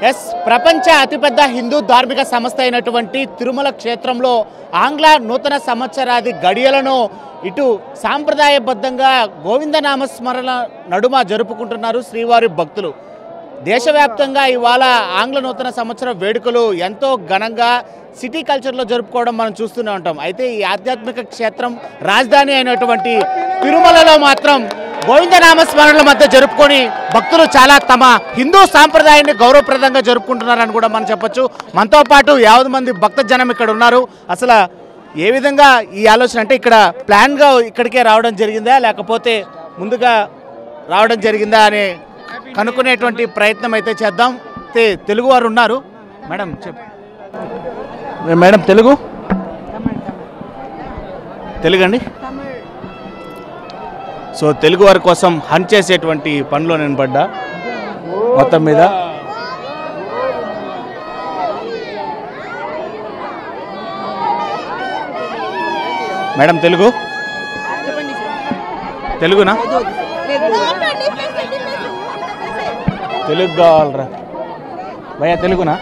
Yes ప్రపంచ అతిపెద్ద హిందూ ధార్మిక సంస్థ అయినటువంటి తిరుమల క్షేత్రంలో ఆంగ్ల నూతన సంవత్సరాది గడియలను ఇటు సాంప్రదాయబద్ధంగా గోవిందనామస్మరణ నడుమ జరుపుకుంటున్నారు శ్రీవారి భక్తులు. దేశవ్యాప్తంగా ఇవాళ ఆంగ్ల నూతన సంవత్సర వేడుకలు ఎంతో ఘనంగా సిటీ కల్చర్లో జరుపుకోవడం మనం చూస్తూనే ఉంటాం. అయితే ఈ ఆధ్యాత్మిక క్షేత్రం రాజధాని అయినటువంటి తిరుమలలో మాత్రం గోవిందనామస్మరణల మధ్య జరుపుకొని భక్తులు చాలా తమ హిందూ సాంప్రదాయాన్ని గౌరవప్రదంగా జరుపుకుంటున్నారని కూడా మనం చెప్పొచ్చు. మనతో పాటు 50 మంది భక్త జనం ఇక్కడ ఉన్నారు. అసలు ఏ విధంగా ఈ ఆలోచన, అంటే ఇక్కడ ప్లాన్గా ఇక్కడికే రావడం జరిగిందా లేకపోతే ముందుగా రావడం జరిగిందా అని కనుక్కునేటువంటి ప్రయత్నం అయితే చేద్దాం. తెలుగు వారు ఉన్నారు. మేడం మేడం తెలుగు అండి. సో తెలుగు వారి కోసం హన్ చేసేటువంటి పనిలో నేను పడ్డా. మొత్తం మీద మేడం తెలుగునా? తెలుగు కావాలరా భయ్యా? తెలుగునా?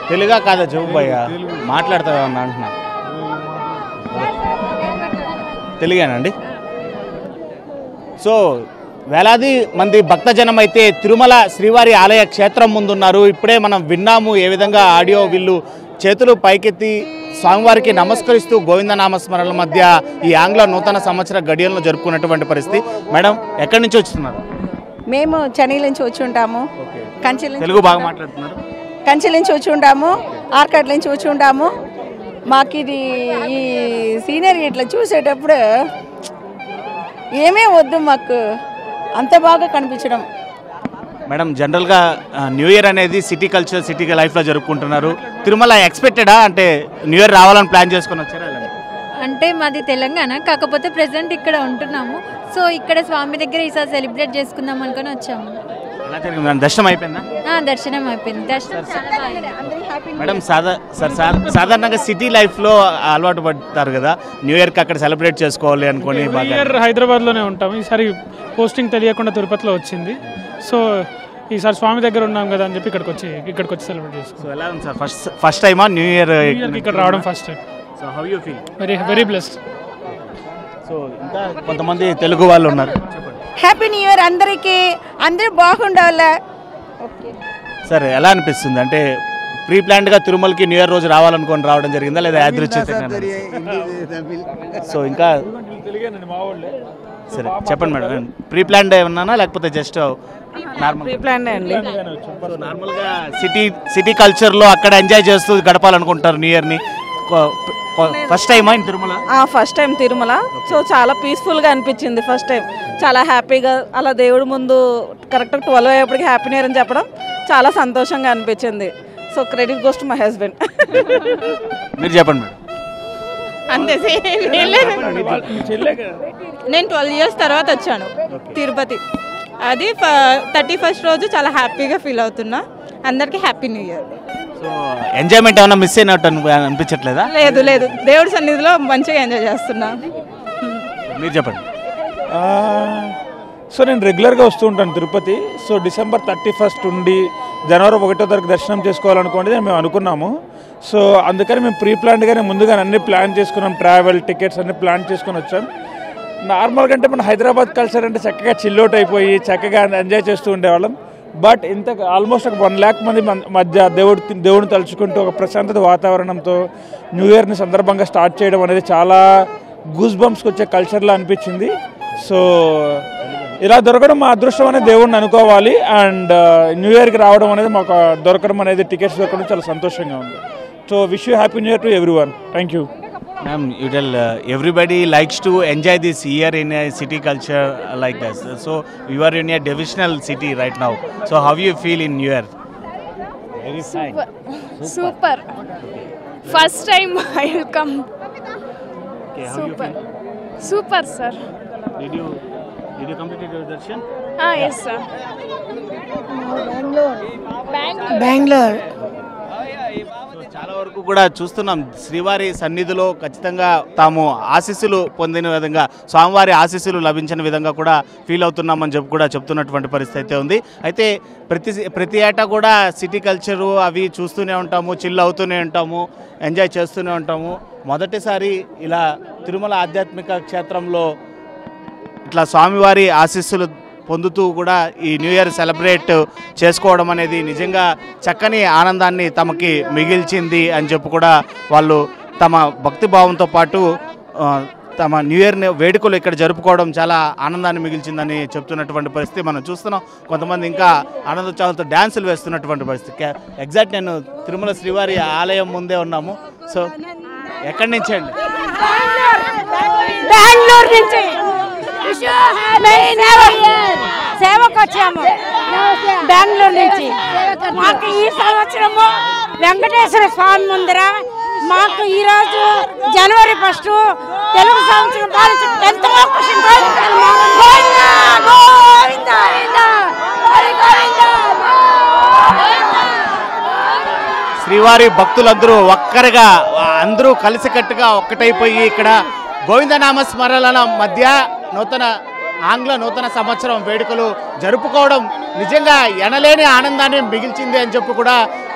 తెలుగా కాదా చెప్పు భయ్యా, మాట్లాడతావా అంటున్నా. తెలుగేనండి. సో వేలాది మంది భక్తజనం అయితే తిరుమల శ్రీవారి ఆలయ క్షేత్రం ముందున్నారు. ఇప్పుడే మనం విన్నాము ఏ విధంగా ఆడియో వీళ్ళు చేతులు పైకెత్తి స్వామివారికి నమస్కరిస్తూ గోవిందనామస్మరణల మధ్య ఈ ఆంగ్ల నూతన సంవత్సర గడియలను జరుపుకున్నటువంటి పరిస్థితి. మేడం ఎక్కడి నుంచి వచ్చిస్తున్నారు? మేము చెన్నై నుంచి వచ్చి ఉంటాము. తెలుగు బాగా మాట్లాడుతున్నారు. కంచెల నుంచి వచ్చి ఉంటాము, ఆర్కాడ్ నుంచి వచ్చి ఉంటాము. మాకు ఇది ఈ సీనరీ ఇట్లా చూసేటప్పుడు ఏమీ వద్దు, మాకు అంత బాగా కనిపించడం. మేడం జనరల్గా న్యూ ఇయర్ అనేది సిటీ కల్చర్, సిటీ లైఫ్లో జరుపుకుంటున్నారు. తిరుమల ఎక్స్పెక్టెడా, అంటే న్యూ ఇయర్ రావాలని ప్లాన్ చేసుకొని వచ్చారా? అంటే మాది తెలంగాణ, కాకపోతే ప్రెసెంట్ ఇక్కడ ఉంటున్నాము. సో ఇక్కడ స్వామి దగ్గర ఈసారి సెలబ్రేట్ చేసుకుందాం అనుకుని వచ్చాము. దర్శనం అయిపోయిందా? దర్శనం అయిపోయింది. మేడం సాధారణంగా సిటీ లైఫ్లో అలవాటు పడతారు కదా, న్యూ ఇయర్కి అక్కడ సెలబ్రేట్ చేసుకోవాలి అనుకోని. హైదరాబాద్లోనే ఉంటాము. ఈసారి పోస్టింగ్ తెలియకుండా తిరుపతిలో వచ్చింది. సో ఈసారి స్వామి దగ్గర ఉన్నాం కదా అని చెప్పి ఇక్కడికి వచ్చి సెలబ్రేట్ చేసుకో. ఎలా ఉంది సార్? ఫస్ట్ టైమా న్యూ ఇయర్ ఇక్కడ రావడం? First time. So how you feel? Very blessed. So ఇంకా కొంతమంది తెలుగు వాళ్ళు ఉన్నారు. హ్యాపీ న్యూ ఇయర్ అందరికీ, అందరూ బాగుండాలి. సరే, ఎలా అనిపిస్తుంది? అంటే ప్రీ ప్లాన్డ్గా తిరుమలకి న్యూ ఇయర్ రోజు రావాలనుకొని రావడం జరిగిందా లేదా యాదృచ్ఛికంగా? సో ఇంకా సరే చెప్పండి మేడం, ప్రీ ప్లాన్డ్ ఏమన్నా లేకపోతే జస్ట్ నార్మల్? ప్రీ ప్లాన్ అండి. నార్మల్గా సిటీ కల్చర్లో అక్కడ ఎంజాయ్ చేస్తూ గడపాలనుకుంటారు న్యూ ఇయర్ని. ఫస్ట్ టైమా in Tirumala? First time Tirumala. So చాలా పీస్ఫుల్గా అనిపించింది. ఫస్ట్ టైం చాలా హ్యాపీగా అలా దేవుడి ముందు కరెక్ట్గా 12 అయ్యేప్పటికి హ్యాపీ న్యూ ఇయర్ అని చెప్పడం చాలా సంతోషంగా అనిపించింది. So credit goes to my husband. మీరు చెప్పండి మేడం. అంతే, నేను 12 ఇయర్స్ తర్వాత వచ్చాను తిరుపతి. అది 31st రోజు చాలా హ్యాపీగా ఫీల్ అవుతున్నా. అందరికీ happy new year. So enjoyment ఏమైనా మిస్ అయినట్టు అనిపించట్లేదా? లేదు, దేవుడి సన్నిధిలో మంచిగా ఎంజాయ్ చేస్తున్నా. మీరు చెప్పండి. సో నేను రెగ్యులర్గా వస్తూ ఉంటాను తిరుపతి. సో డిసెంబర్ 31st ఉండి జనవరి 1వ తారీఖు దర్శనం చేసుకోవాలనుకోండి మేము అనుకున్నాము. సో అందుకని మేము ప్రీ ప్లాన్డ్గానే ముందుగా అన్ని ప్లాన్ చేసుకున్నాం. ట్రావెల్ టికెట్స్ అన్ని ప్లాన్ చేసుకుని వచ్చాం. నార్మల్గా అంటే మన హైదరాబాద్ కల్చర్ అంటే చక్కగా చిల్అవుట్ అయిపోయి చక్కగా ఎంజాయ్ చేస్తూ ఉండేవాళ్ళం. బట్ ఇంత ఆల్మోస్ట్ ఒక 1 lakh మంది మధ్య దేవుడిని తలుచుకుంటూ ఒక ప్రశాంతత వాతావరణంతో న్యూ ఇయర్ని సందర్భంగా స్టార్ట్ చేయడం అనేది చాలా గూస్ బంప్స్కి వచ్చే కల్చర్లా అనిపించింది. సో ఇలా దొరకడం మా అదృష్టం అనేది దేవుడిని అనుకోవాలి. అండ్ న్యూ ఇయర్కి రావడం అనేది మాకు దొరకడం అనేది, టికెట్స్ దొరకడం చాలా సంతోషంగా ఉంది. So wish you happy new year to everyone. Thank you. Ma'am, you tell everybody likes to enjoy this year in a city culture like this. So you are in a divisional city right now. So how you feel in New Year? Very fine. Super. First time I will come. Okay, how you feel? Super, sir. Did you complete your darshan? Yes, sir. Bangalore. So చాలా ఇంతవరకు కూడా చూస్తున్నాం శ్రీవారి సన్నిధిలో ఖచ్చితంగా తాము ఆశీస్సులు పొందిన విధంగా, స్వామివారి ఆశీస్సులు లభించిన విధంగా కూడా ఫీల్ అవుతున్నామని చెప్పి కూడా చెప్తున్నటువంటి పరిస్థితి అయితే ఉంది. అయితే ప్రతి ఏటా కూడా సిటీ కల్చరు అవి చూస్తూనే ఉంటాము, చిల్ అవుతూనే ఉంటాము, ఎంజాయ్ చేస్తూనే ఉంటాము. మొదటిసారి ఇలా తిరుమల ఆధ్యాత్మిక క్షేత్రంలో ఇట్లా స్వామివారి ఆశీస్సులు పొందుతూ కూడా ఈ న్యూ ఇయర్ సెలబ్రేట్ చేసుకోవడం అనేది నిజంగా చక్కని ఆనందాన్ని తమకి మిగిల్చింది అని చెప్పి కూడా వాళ్ళు తమ భక్తి భావంతో పాటు తమ న్యూ ఇయర్ వేడుకలు ఇక్కడ జరుపుకోవడం చాలా ఆనందాన్ని మిగిల్చిందని చెప్తున్నటువంటి పరిస్థితి మనం చూస్తున్నాం. కొంతమంది ఇంకా ఆనందోత్సాహాలతో డ్యాన్సులు వేస్తున్నటువంటి పరిస్థితి. ఎగ్జాక్ట్ నేను తిరుమల శ్రీవారి ఆలయం ముందే ఉన్నాము. సో ఎక్కడి నుంచి అండి? బెంగళూరు నుంచి సేవకు వచ్చాము. బెంగళూరు నుంచి మాకు ఈ సంవత్సరము వెంకటేశ్వర స్వామి ముందర మాకు ఈరోజు జనవరి 1 తెలుగు సంవత్సరం ఎంతో ఖుషి. శ్రీవారి భక్తులందరూ ఒక్కరిగా అందరూ కలిసికట్టుగా ఒక్కటైపోయి ఇక్కడ గోవిందనామ స్మరణల మధ్య ఆంగ్ల నూతన సంవత్సరం వేడుకలు జరుపుకోవడం నిజంగా ఎనలేని ఆనందాన్ని మిగిల్చింది అని చెప్పి కూడా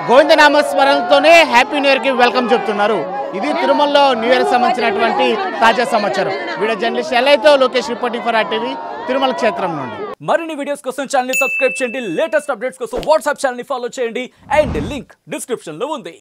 గోవిందనామ స్మరణలతోనే హ్యాపీ న్యూ ఇయర్కి వెల్కమ్ చెప్తున్నారు. ఇది తిరుమలలో న్యూ ఇయర్ సంబంధించినటువంటి తాజా సమాచారం. వీడియో జర్నలిస్ట్ ఎల్ఐతో Lokesh reporting for RTV Tirumala క్షేత్రం నుండి. మరిన్ని వీడియోస్ కోసం ఛానల్ ని సబ్స్క్రైబ్ చేయండి. లేటెస్ట్ అప్డేట్స్ కోసం వాట్సాప్ ఛానల్ ని ఫాలో చేయండి. అండ్ లింక్ డిస్క్రిప్షన్ లో ఉంది.